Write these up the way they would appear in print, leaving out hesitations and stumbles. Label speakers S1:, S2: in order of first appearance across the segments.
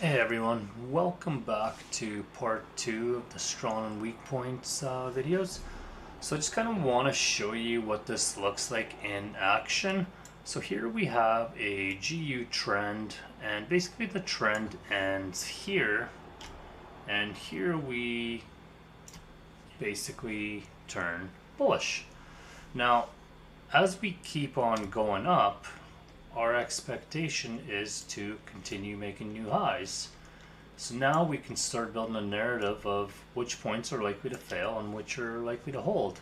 S1: Hey everyone, welcome back to part 2 of the strong and weak points videos. So I just kind of want to show you what this looks like in action. So here we have a GU trend, and basically the trend ends here, and here we basically turn bullish. Now as we keep on going up, our expectation is to continue making new highs. So now we can start building a narrative of which points are likely to fail and which are likely to hold.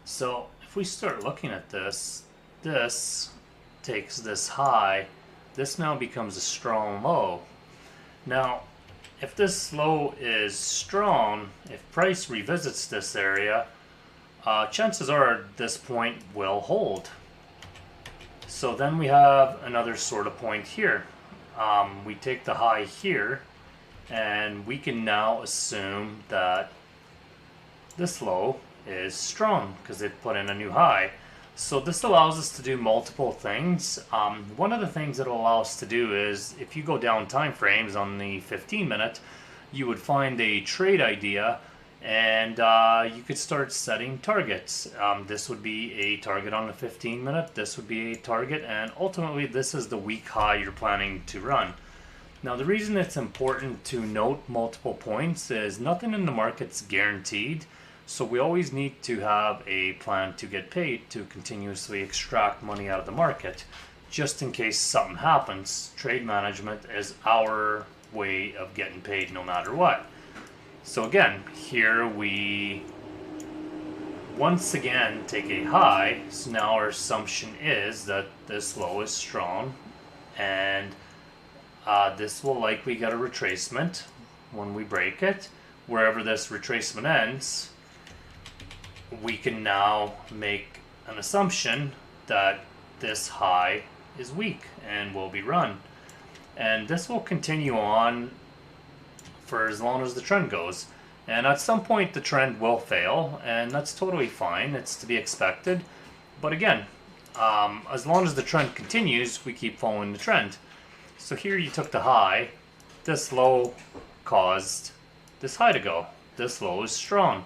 S1: So if we start looking at this, this takes this high, this now becomes a strong low. Now, if this low is strong, if price revisits this area, chances are this point will hold. So then we have another sort of point here. We take the high here, and we can now assume that this low is strong because it put in a new high. So this allows us to do multiple things. One of the things that will allow us to do is, if you go down time frames on the 15-minute, you would find a trade idea, and you could start setting targets. This would be a target on the 15-minute, this would be a target, and ultimately this is the week high you're planning to run. Now the reason it's important to note multiple points is nothing in the market's guaranteed, so we always need to have a plan to get paid to continuously extract money out of the market, just in case something happens. Trade management is our way of getting paid no matter what. So again, here we once again take a high, so now our assumption is that this low is strong, and this will likely get a retracement when we break it. Wherever this retracement ends, we can now make an assumption that this high is weak and will be run. And this will continue on for as long as the trend goes. And at some point the trend will fail, and that's totally fine. It's to be expected. But again, as long as the trend continues, we keep following the trend. So here you took the high, this low caused this high to go. This low is strong.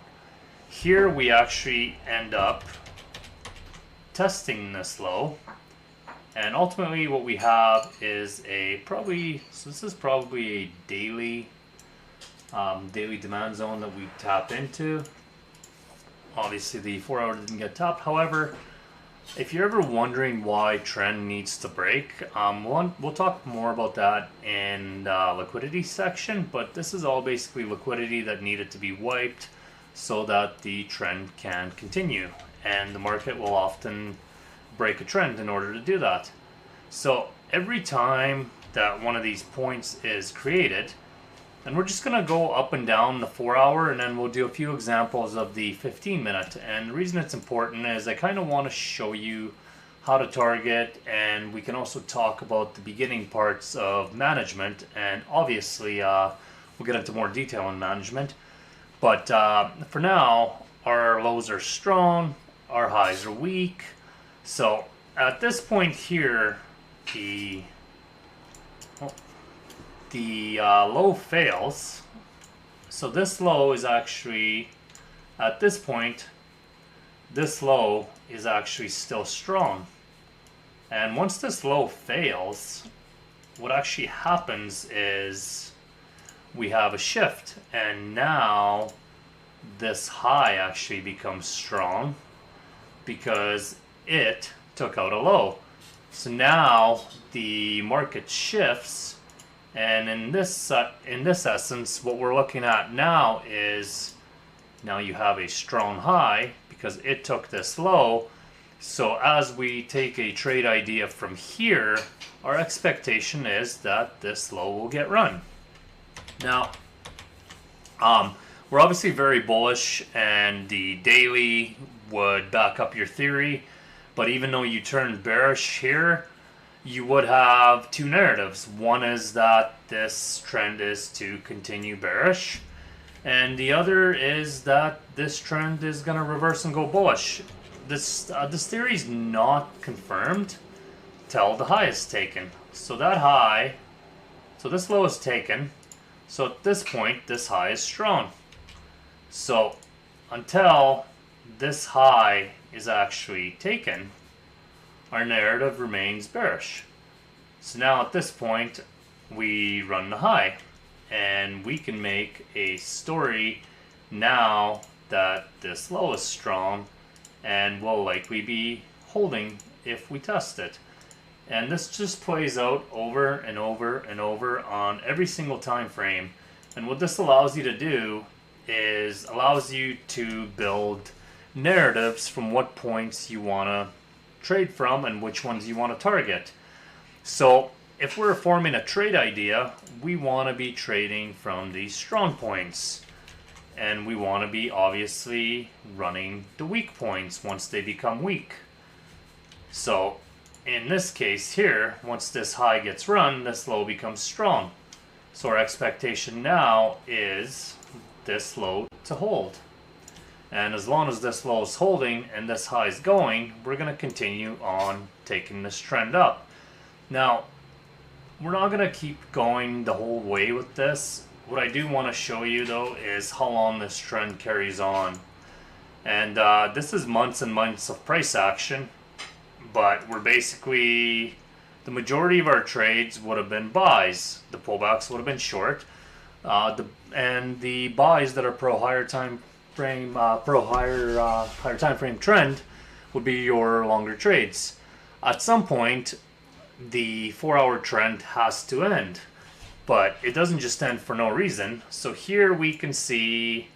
S1: Here we actually end up testing this low, and ultimately what we have is this is probably a daily demand zone that we tap into. Obviously the 4 hour didn't get tapped. However, if you're ever wondering why trend needs to break, we'll talk more about that in the liquidity section, but this is all basically liquidity that needed to be wiped so that the trend can continue, and the market will often break a trend in order to do that. So every time that one of these points is created, and we're just going to go up and down the 4 hour, and then we'll do a few examples of the 15-minute. And the reason it's important is I kind of want to show you how to target, and we can also talk about the beginning parts of management. And obviously, we'll get into more detail on management. But for now, our lows are strong, our highs are weak. So at this point here, the low fails. So this low is actually, at this point, this low is actually still strong. And once this low fails, what actually happens is we have a shift, and now this high actually becomes strong because it took out a low. So now the market shifts. And in this essence, what we're looking at now is, now you have a strong high because it took this low. So as we take a trade idea from here, our expectation is that this low will get run. Now, we're obviously very bullish, and the daily would back up your theory. But even though you turn bearish here, you would have two narratives. One is that this trend is to continue bearish, and the other is that this trend is going to reverse and go bullish. This theory is not confirmed till the high is taken. So that high, So this low is taken. So at this point, this high is strong. So until this high is actually taken, our narrative remains bearish. So now at this point, we run the high, and we can make a story now that this low is strong and will likely be holding if we test it. And this just plays out over and over and over on every single time frame. And what this allows you to do is allows you to build narratives from what points you want to trade from and which ones you want to target. So if we're forming a trade idea, we want to be trading from these strong points. And we want to be obviously running the weak points once they become weak. So in this case here, once this high gets run, this low becomes strong. So our expectation now is this low to hold. And as long as this low is holding and this high is going, we're going to continue on taking this trend up. Now, we're not going to keep going the whole way with this. What I do want to show you though is how long this trend carries on. And this is months and months of price action, but we're basically, the majority of our trades would have been buys. The pullbacks would have been short. And the buys that are pro higher time frame, higher time frame trend would be your longer trades. At some point, the 4-hour trend has to end. But it doesn't just end for no reason. So here we can see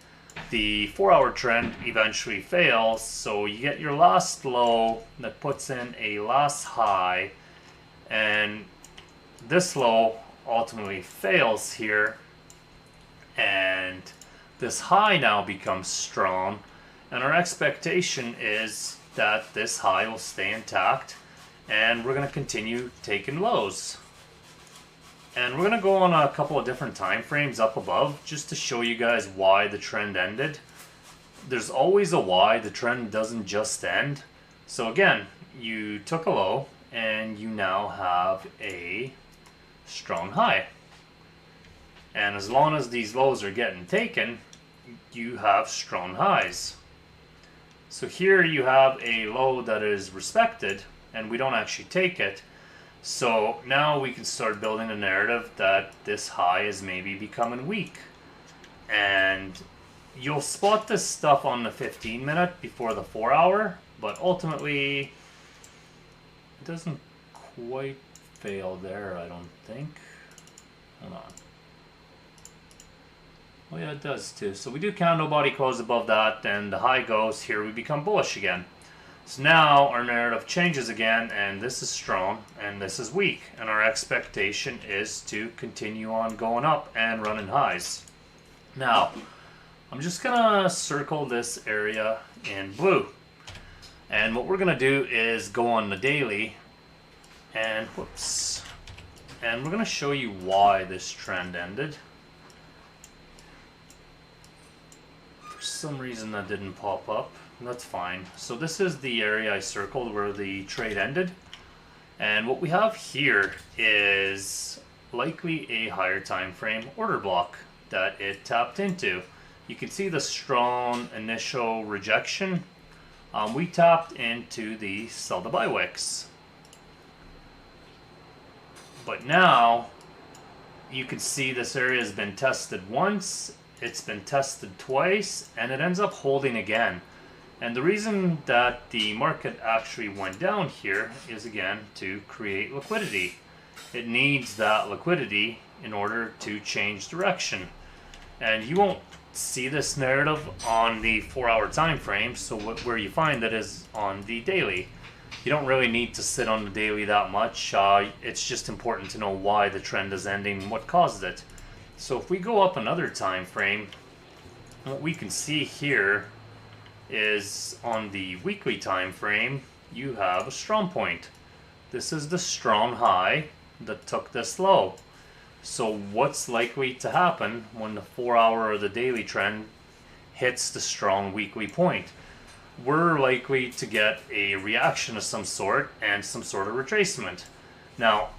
S1: the 4-hour trend eventually fails. So you get your last low that puts in a last high. And this low ultimately fails here. And this high now becomes strong. And our expectation is that this high will stay intact. And we're going to continue taking lows. And we're going to go on a couple of different time frames up above just to show you guys why the trend ended. There's always a why. The trend doesn't just end. So again, you took a low and you now have a strong high. And as long as these lows are getting taken, you have strong highs. So here you have a low that is respected and we don't actually take it. So now we can start building a narrative that this high is maybe becoming weak. And you'll spot this stuff on the 15-minute before the 4-hour, but ultimately it doesn't quite fail there, I don't think. Hold on. Oh yeah, it does too. So we do candle body close above that, and the high goes here, we become bullish again. So now our narrative changes again, and this is strong and this is weak, and our expectation is to continue on going up and running highs. Now I'm just gonna circle this area in blue, and what we're gonna do is go on the daily and and we're gonna show you why this trend ended. For some reason that didn't pop up. That's fine. So this is the area I circled where the trade ended. And what we have here is likely a higher time frame order block that it tapped into. You can see the strong initial rejection. We tapped into the sell to buy wicks. But now you can see this area has been tested once, it's been tested twice, and it ends up holding again. And the reason that the market actually went down here is, again, to create liquidity. It needs that liquidity in order to change direction. And you won't see this narrative on the 4-hour time frame, so where you find that is on the daily. You don't really need to sit on the daily that much. It's just important to know why the trend is ending and what caused it. So if we go up another time frame, what we can see here is on the weekly time frame, you have a strong point. This is the strong high that took this low. So what's likely to happen when the 4-hour or the daily trend hits the strong weekly point? We're likely to get a reaction of some sort and some sort of retracement. Now,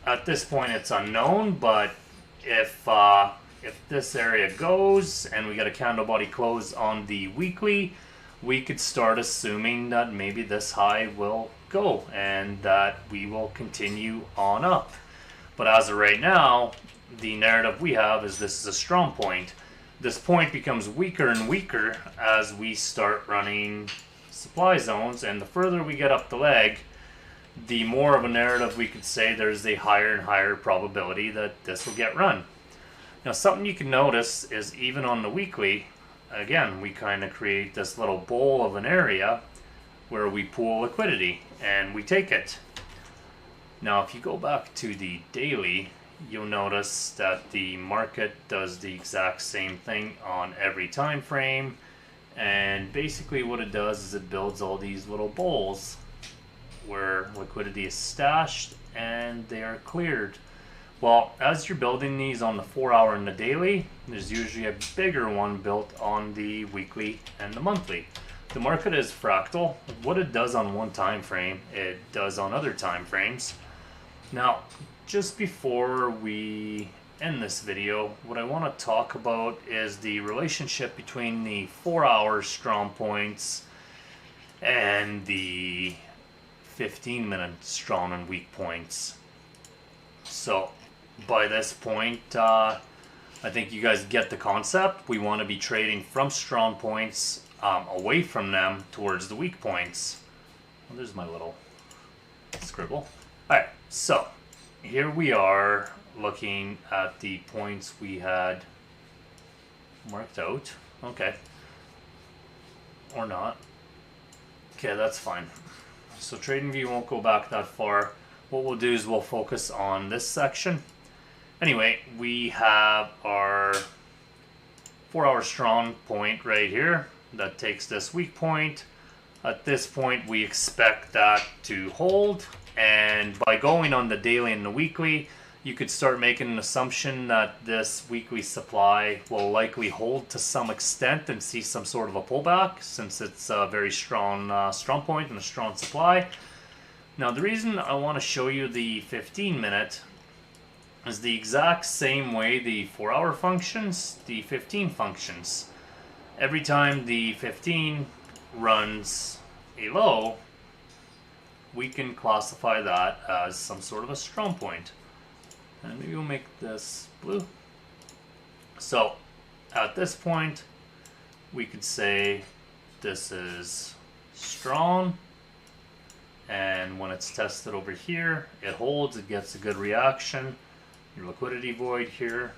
S1: at this point it's unknown, but if this area goes and we get a candle body close on the weekly, we could start assuming that maybe this high will go and that we will continue on up. But as of right now, the narrative we have is this is a strong point. This point becomes weaker and weaker as we start running supply zones, and the further we get up the leg, the more of a narrative we could say there's a higher and higher probability that this will get run. Now, something you can notice is even on the weekly, again, we kind of create this little bowl of an area where we pool liquidity and we take it. Now, if you go back to the daily, you'll notice that the market does the exact same thing on every time frame. And basically what it does is it builds all these little bowls where liquidity is stashed and they are cleared. Well, as you're building these on the 4 hour and the daily, there's usually a bigger one built on the weekly and the monthly. The market is fractal. What it does on one time frame, it does on other time frames. Now, just before we end this video, what I want to talk about is the relationship between the 4 hour strong points and the 15-minute strong and weak points. So by this point, I think you guys get the concept. We want to be trading from strong points away from them towards the weak points. Well, there's my little scribble. Alright, so here we are looking at the points we had marked out. Okay. Or not. Okay, that's fine. So TradingView won't go back that far. What we'll do is we'll focus on this section. Anyway, we have our 4 hour strong point right here that takes this weak point. At this point, we expect that to hold. And by going on the daily and the weekly, you could start making an assumption that this weekly supply will likely hold to some extent and see some sort of a pullback, since it's a very strong strong point and a strong supply. Now, the reason I want to show you the 15-minute is the exact same way the 4 hour functions, the 15 functions. Every time the 15 runs a low, we can classify that as some sort of a strong point. And maybe we'll make this blue. So at this point, we could say this is strong. And when it's tested over here, it holds, it gets a good reaction. Your liquidity void here.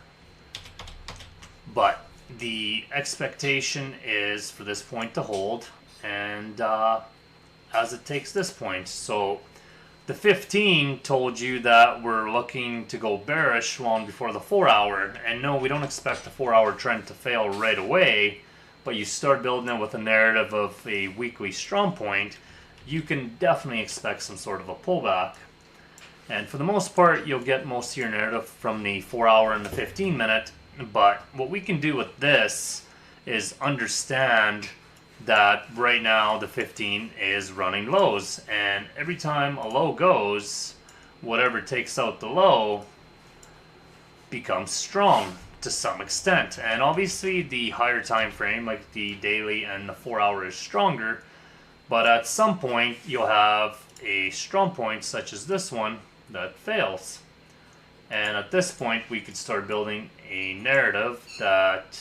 S1: But the expectation is for this point to hold, and as it takes this point. So the 15 told you that we're looking to go bearish long before the 4 hour. And no, we don't expect the 4 hour trend to fail right away, but you start building it with a narrative of a weekly strong point, you can definitely expect some sort of a pullback. And for the most part, you'll get most of your narrative from the 4 hour and the 15-minute. But what we can do with this is understand that right now the 15 is running lows, and every time a low goes, whatever takes out the low becomes strong to some extent. And obviously the higher time frame, like the daily and the 4 hour, is stronger, but at some point you'll have a strong point such as this one that fails. And at this point we could start building a narrative that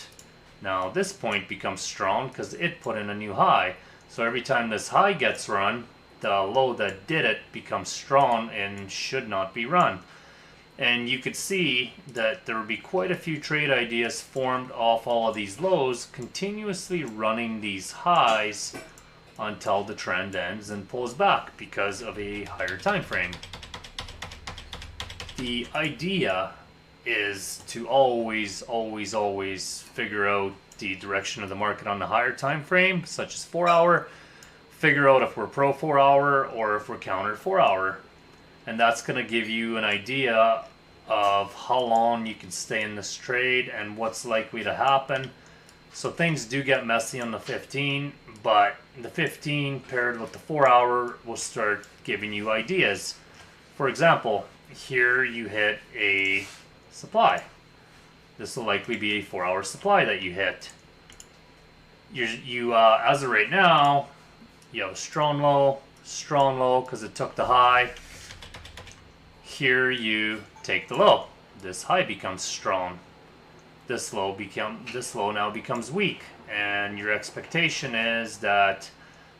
S1: now this point becomes strong because it put in a new high. So every time this high gets run, the low that did it becomes strong and should not be run. And you could see that there will be quite a few trade ideas formed off all of these lows, continuously running these highs until the trend ends and pulls back because of a higher time frame. The idea is to always figure out the direction of the market on the higher time frame, such as 4 hour, figure out if we're pro 4 hour or if we're counter 4 hour. And that's going to give you an idea of how long you can stay in this trade and what's likely to happen. So things do get messy on the 15, but the 15 paired with the 4 hour will start giving you ideas. For example, here you hit a supply. this will likely be a 4-hour supply that you hit. As of right now, you have a strong low because it took the high. Here you take the low. This high becomes strong. This low now becomes weak, and your expectation is that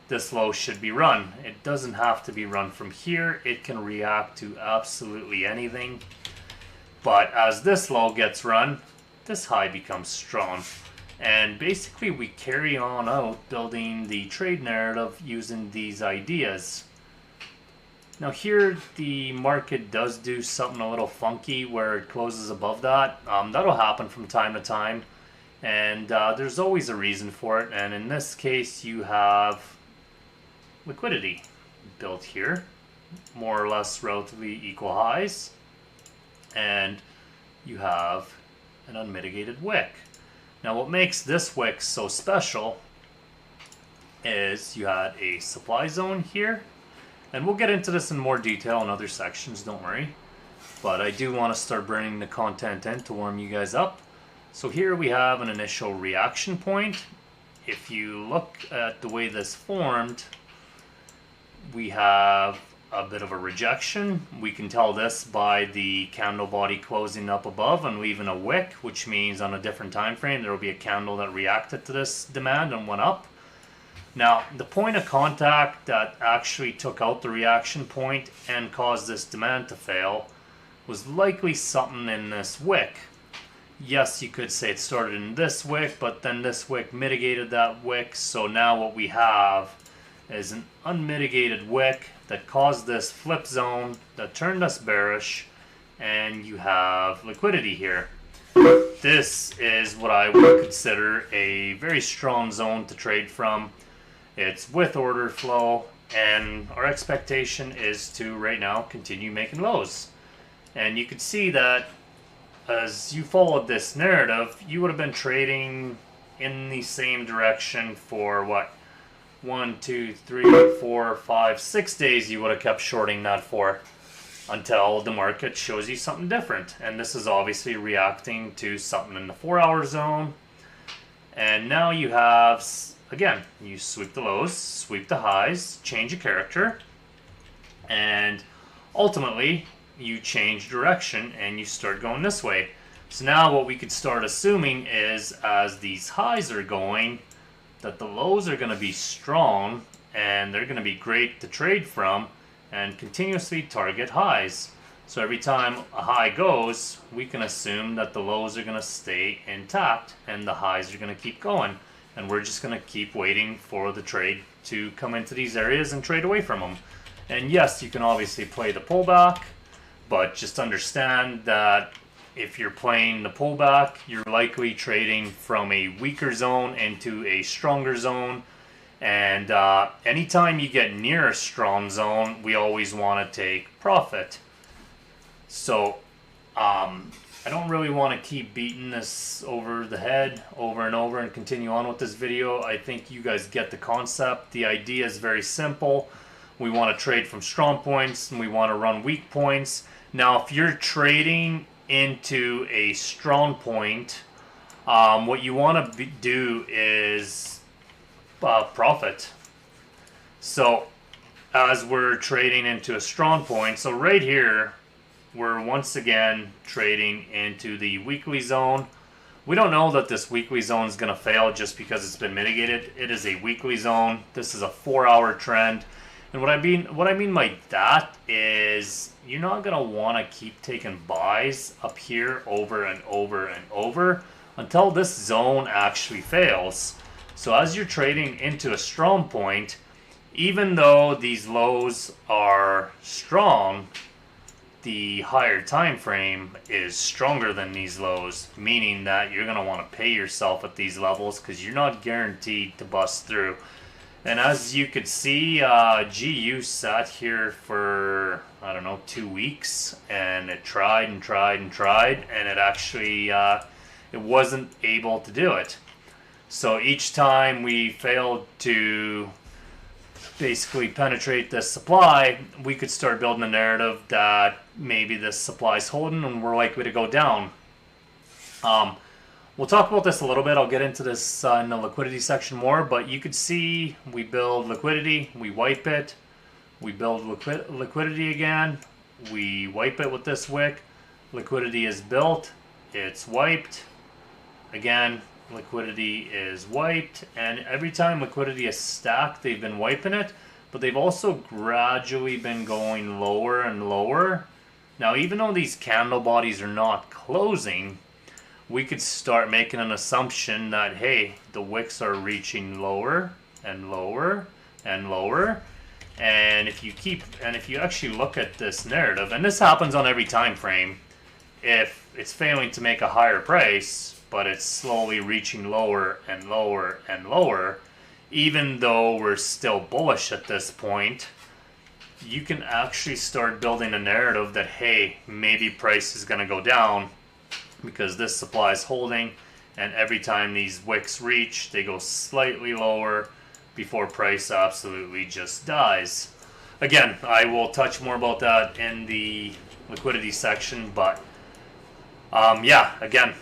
S1: this low should be run. It doesn't have to be run from here. It can react to absolutely anything. But as this low gets run, this high becomes strong. And basically we carry on out building the trade narrative using these ideas. Now here the market does do something a little funky where it closes above that. That'll happen from time to time. And there's always a reason for it. And in this case you have liquidity built here. More or less relatively equal highs. And you have an unmitigated wick. Now what makes this wick so special is you had a supply zone here, and we'll get into this in more detail in other sections, don't worry, but I do want to start bringing the content in to warm you guys up. So here we have an initial reaction point. If you look at the way this formed, we have a bit of a rejection. We can tell this by the candle body closing up above and leaving a wick, which means on a different time frame there will be a candle that reacted to this demand and went up. Now the point of contact that actually took out the reaction point and caused this demand to fail was likely something in this wick. Yes, you could say it started in this wick, but then this wick mitigated that wick, so now what we have is an unmitigated wick that caused this flip zone that turned us bearish, and you have liquidity here. This is what I would consider a very strong zone to trade from. It's with order flow, and our expectation is to right now continue making lows. And you can see that as you followed this narrative, you would have been trading in the same direction for what? 1, 2, 3, 4, 5, 6 days you would have kept shorting that for until the market shows you something different. And this is obviously reacting to something in the 4-hour zone. And now you have, again, you sweep the lows, sweep the highs, change your character, and ultimately you change direction and you start going this way. So now what we could start assuming is as these highs are going, that the lows are going to be strong and they're going to be great to trade from and continuously target highs. So every time a high goes, we can assume that the lows are going to stay intact and the highs are going to keep going. And we're just going to keep waiting for the trade to come into these areas and trade away from them. And yes, you can obviously play the pullback, but just understand that if you're playing the pullback, you're likely trading from a weaker zone into a stronger zone. And anytime you get near a strong zone, we always want to take profit. So I don't really want to keep beating this over the head over and over and continue on with this video. I think you guys get the concept. The idea is very simple. We want to trade from strong points and we want to run weak points. Now if you're trading into a strong point, what you want to do is profit. So as we're trading into a strong point, so right here we're once again trading into the weekly zone. We don't know that this weekly zone is going to fail just because it's been mitigated. It is a weekly zone. This is a 4-hour trend. And what I mean by that is you're not going to want to keep taking buys up here over and over and over until this zone actually fails. So as you're trading into a strong point, even though these lows are strong, the higher time frame is stronger than these lows, meaning that you're going to want to pay yourself at these levels because you're not guaranteed to bust through. And as you could see, GU sat here for, I don't know, 2 weeks, and it tried and tried and tried, and it actually, it wasn't able to do it. So each time we failed to basically penetrate this supply, we could start building a narrative that maybe this supply is holding and we're likely to go down. We'll talk about this a little bit. I'll get into this in the liquidity section more, but you could see we build liquidity, we wipe it, we build liquidity again, we wipe it with this wick, liquidity is built, it's wiped, again, liquidity is wiped, and every time liquidity is stacked, they've been wiping it, but they've also gradually been going lower and lower. Now, even though these candle bodies are not closing, we could start making an assumption that, hey, the wicks are reaching lower and lower and lower. And if you actually look at this narrative, and this happens on every time frame, if it's failing to make a higher price, but it's slowly reaching lower and lower and lower, even though we're still bullish at this point, you can actually start building a narrative that, hey, maybe price is going to go down because this supply is holding, and every time these wicks reach, they go slightly lower before price absolutely just dies. Again, I will touch more about that in the liquidity section, but yeah, again,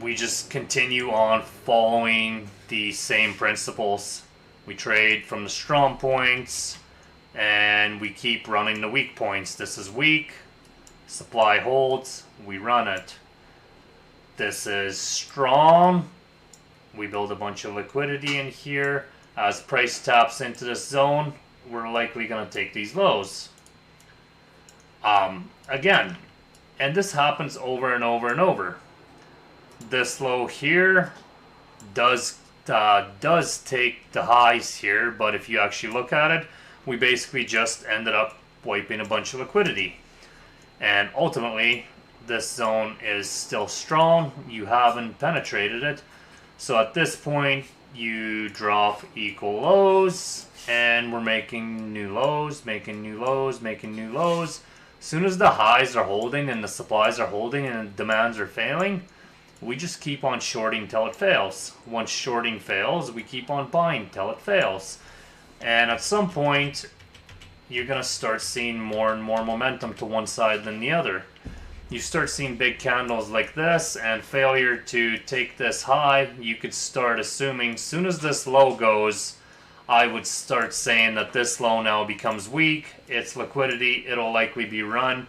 S1: we just continue on following the same principles. We trade from the strong points, and we keep running the weak points. This is weak, supply holds, we run it. This is strong, we build a bunch of liquidity in here. As price taps into this zone, we're likely going to take these lows. Again, and this happens over and over and over. This low here does take the highs here, but if you actually look at it, we basically just ended up wiping a bunch of liquidity. And ultimately, this zone is still strong. You haven't penetrated it. So at this point, you drop equal lows, and we're making new lows, making new lows, making new lows. As soon as the highs are holding and the supplies are holding and the demands are failing, we just keep on shorting till it fails. Once shorting fails, we keep on buying till it fails. And at some point, you're going to start seeing more and more momentum to one side than the other. You start seeing big candles like this, and failure to take this high, you could start assuming, as soon as this low goes, I would start saying that this low now becomes weak, it's liquidity, it'll likely be run.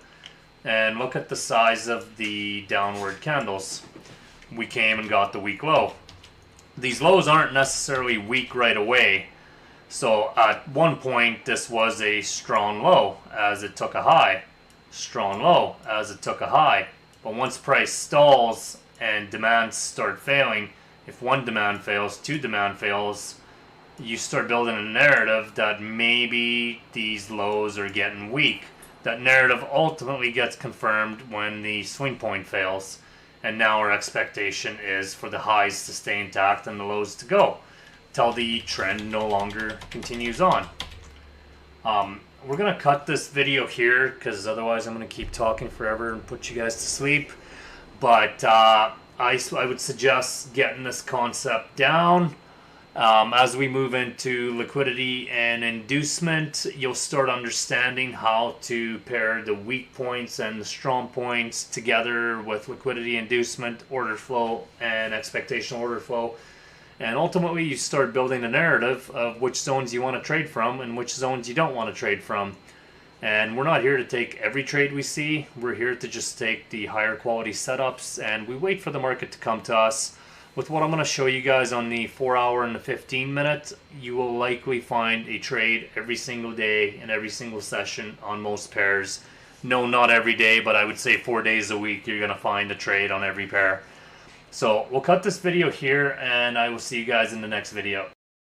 S1: And look at the size of the downward candles. We came and got the weak low. These lows aren't necessarily weak right away. So at one point, this was a strong low as it took a high. Strong low as it took a high. But once price stalls and demands start failing, if one demand fails, two demand fails, you start building a narrative that maybe these lows are getting weak. That narrative ultimately gets confirmed when the swing point fails. And now our expectation is for the highs to stay intact and the lows to go, till the trend no longer continues on. We're going to cut this video here, because otherwise I'm going to keep talking forever and put you guys to sleep. But I would suggest getting this concept down. As we move into liquidity and inducement, you'll start understanding how to pair the weak points and the strong points together with liquidity inducement, order flow, and expectational order flow. And ultimately, you start building a narrative of which zones you want to trade from and which zones you don't want to trade from. And we're not here to take every trade we see. We're here to just take the higher quality setups, and we wait for the market to come to us. With what I'm going to show you guys on the 4-hour and the 15-minute, you will likely find a trade every single day and every single session on most pairs. No, not every day, but I would say 4 days a week you're going to find a trade on every pair. So we'll cut this video here, and I will see you guys in the next video.